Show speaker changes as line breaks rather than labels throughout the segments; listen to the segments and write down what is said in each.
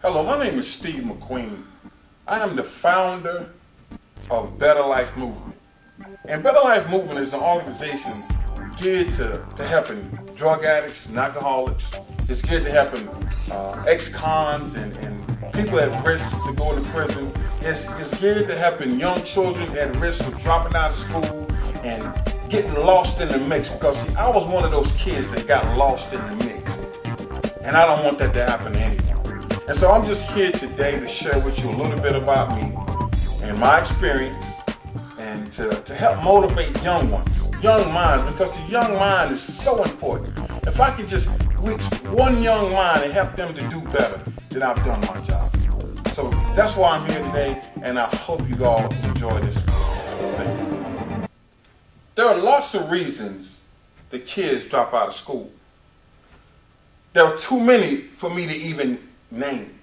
Hello, my name is Steve McQueen. I am the founder of Better Life Movement. And Better Life Movement is an organization geared to helping drug addicts and alcoholics. It's geared to helping ex-cons and people at risk to go into prison. It's geared to helping young children at risk of dropping out of school and getting lost in the mix. Because see, I was one of those kids that got lost in the mix. And I don't want that to happen to anyone. And so I'm just here today to share with you a little bit about me and my experience, and to help motivate young ones, young minds, because the young mind is so important. If I could just reach one young mind and help them to do better, then I've done my job. So that's why I'm here today, and I hope you all enjoy this. Thank you. There are lots of reasons the kids drop out of school. There are too many for me to even name.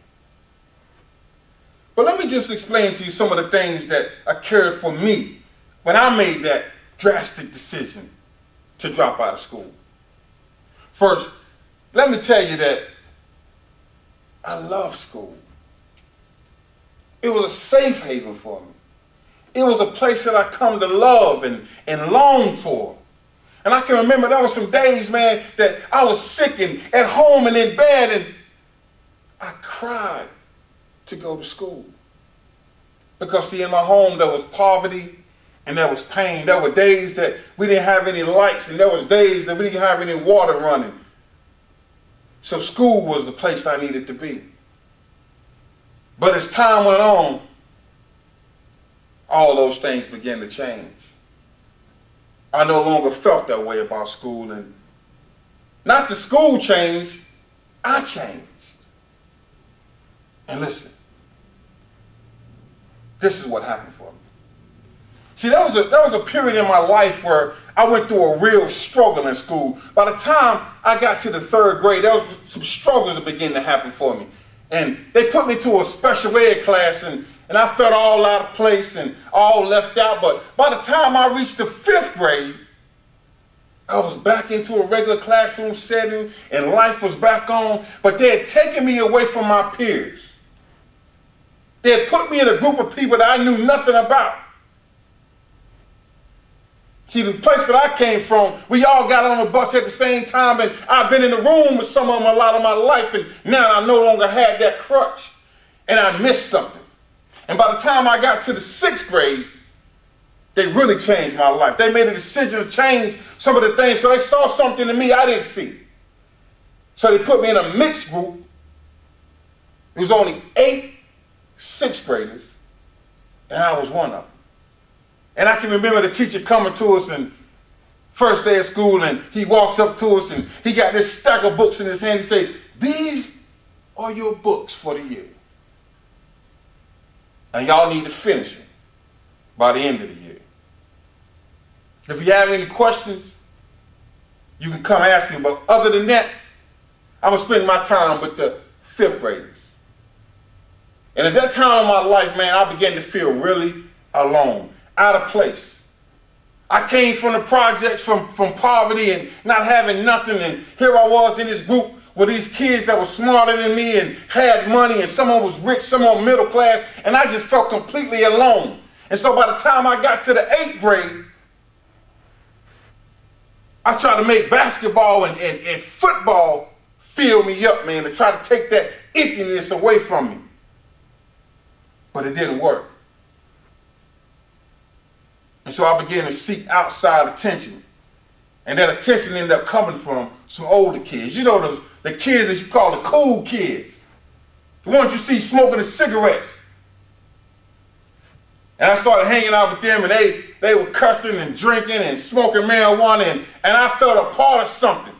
But let me just explain to you some of the things that occurred for me when I made that drastic decision to drop out of school. First, let me tell you that I love school. It was a safe haven for me. It was a place that I come to love and long for. And I can remember there were some days, man, that I was sick and at home and in bed, and I cried to go to school. Because see, in my home there was poverty and there was pain. There were days that we didn't have any lights, and there was days that we didn't have any water running. So school was the place I needed to be. But as time went on, all those things began to change. I no longer felt that way about school, and not the school changed, I changed. And listen, this is what happened for me. See, there was a period in my life where I went through a real struggle in school. By the time I got to the 3rd grade, there was some struggles that began to happen for me. And they put me to a special ed class, and I felt all out of place and all left out. But by the time I reached the 5th grade, I was back into a regular classroom setting and life was back on. But they had taken me away from my peers. They had put me in a group of people that I knew nothing about. See, the place that I came from, we all got on the bus at the same time, and I've been in the room with some of them a lot of my life, and now I no longer had that crutch, and I missed something. And by the time I got to the 6th grade, they really changed my life. They made a decision to change some of the things because they saw something in me I didn't see. So they put me in a mixed group. It was only 8 6th graders, and I was one of them. And I can remember the teacher coming to us and first day of school, and he walks up to us and he got this stack of books in his hand. He said, "These are your books for the year. And y'all need to finish it by the end of the year. If you have any questions, you can come ask me. But other than that, I'm going to spend my time with the 5th graders." And at that time in my life, man, I began to feel really alone, out of place. I came from the projects, from poverty and not having nothing, and here I was in this group with these kids that were smarter than me and had money, and some of them was rich, some of them middle class, and I just felt completely alone. And so by the time I got to the 8th grade, I tried to make basketball and football fill me up, man, to try to take that emptiness away from me. But it didn't work. And so I began to seek outside attention. And that attention ended up coming from some older kids. You know, the kids that you call the cool kids. The ones you see smoking the cigarettes. And I started hanging out with them, and they were cussing and drinking and smoking marijuana, and I felt a part of something.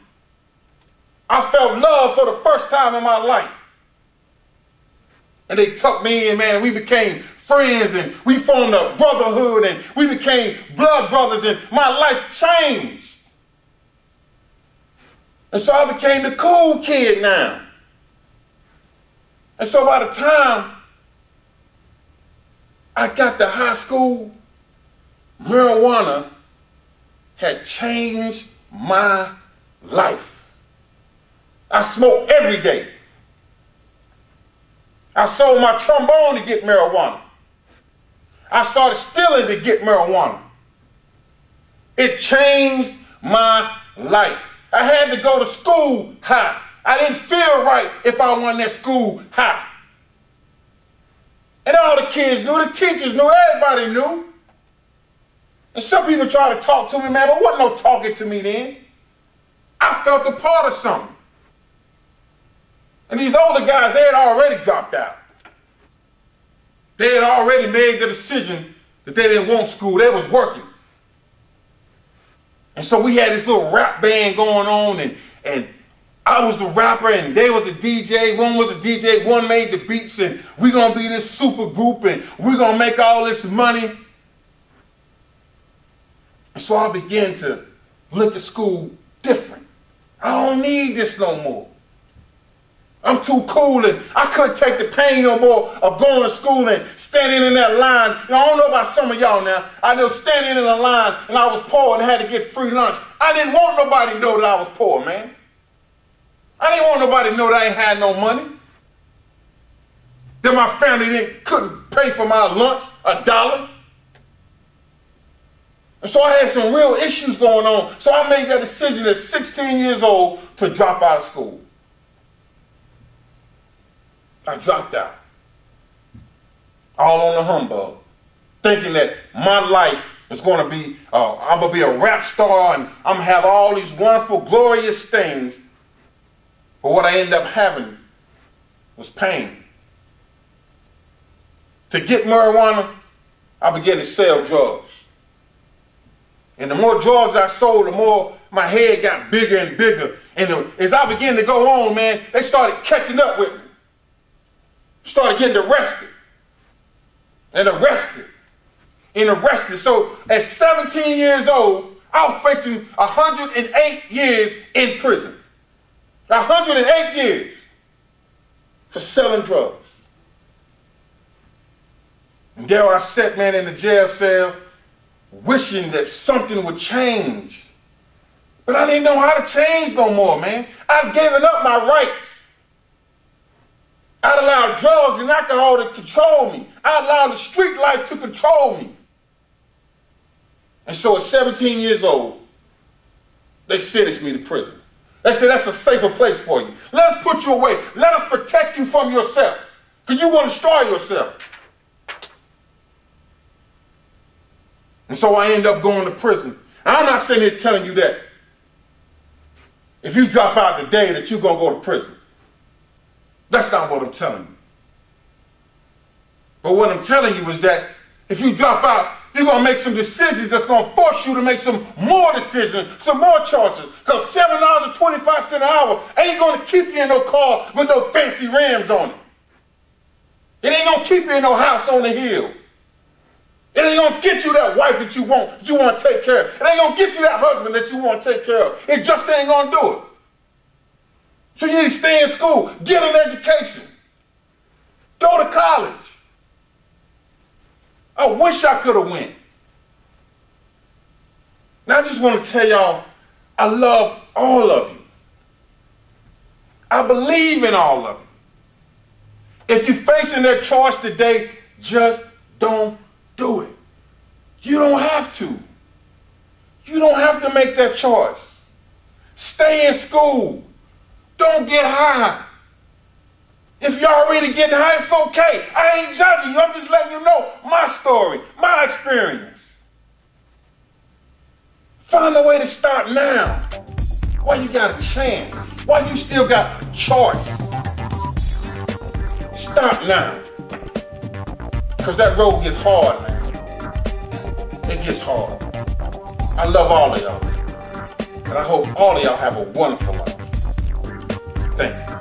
I felt love for the first time in my life. And they took me in, man, we became friends, and we formed a brotherhood, and we became blood brothers, and my life changed. And so I became the cool kid now. And so by the time I got to high school, marijuana had changed my life. I smoked every day. I sold my trombone to get marijuana. I started stealing to get marijuana. It changed my life. I had to go to school high. I didn't feel right if I wasn't at school high. And all the kids knew, the teachers knew, everybody knew. And some people try to talk to me, man, but wasn't no talking to me then. I felt a part of something. And these older guys, they had already dropped out. They had already made the decision that they didn't want school. They was working. And so we had this little rap band going on, and I was the rapper, and they was the DJ. One was the DJ, one made the beats, and we're going to be this super group, and we're going to make all this money. And so I began to look at school different. I don't need this no more. I'm too cool, and I couldn't take the pain no more of going to school and standing in that line. You know, I don't know about some of y'all now. I know standing in the line, and I was poor and had to get free lunch. I didn't want nobody to know that I was poor, man. I didn't want nobody to know that I ain't had no money. That my family couldn't pay for my lunch, $1. And so I had some real issues going on. So I made that decision at 16 years old to drop out of school. I dropped out. All on the humbug. Thinking that my life was going to be, I'm going to be a rap star and I'm going to have all these wonderful, glorious things. But what I ended up having was pain. To get marijuana, I began to sell drugs. And the more drugs I sold, the more my head got bigger and bigger. And as I began to go on, man, they started catching up with me. Started getting arrested. And arrested. And arrested. So at 17 years old, I was facing 108 years in prison. 108 years for selling drugs. And there I sat, man, in the jail cell, wishing that something would change. But I didn't know how to change no more, man. I'd given up my rights. I'd allowed drugs and alcohol to control me. I allowed the street life to control me. And so at 17 years old, they sentenced me to prison. They said, that's a safer place for you. Let us put you away. Let us protect you from yourself. Because you want to destroy yourself. And so I ended up going to prison. And I'm not sitting here telling you that if you drop out today that you're going to go to prison. That's not what I'm telling you. But what I'm telling you is that if you drop out, you're going to make some decisions that's going to force you to make some more decisions, some more choices. Because $7.25 an hour ain't going to keep you in no car with no fancy rims on it. It ain't going to keep you in no house on the hill. It ain't going to get you that wife that you want to take care of. It ain't going to get you that husband that you want to take care of. It just ain't going to do it. So you need to stay in school, get an education, go to college. I wish I could have went. Now I just want to tell y'all, I love all of you. I believe in all of you. If you're facing that choice today, just don't do it. You don't have to. You don't have to make that choice. Stay in school. Don't get high. If you're already getting high, it's okay. I ain't judging you. I'm just letting you know my story, my experience. Find a way to start now. While you got a chance. While you still got a choice. Start now. Because that road gets hard, man. It gets hard. I love all of y'all. And I hope all of y'all have a wonderful life. Thank you.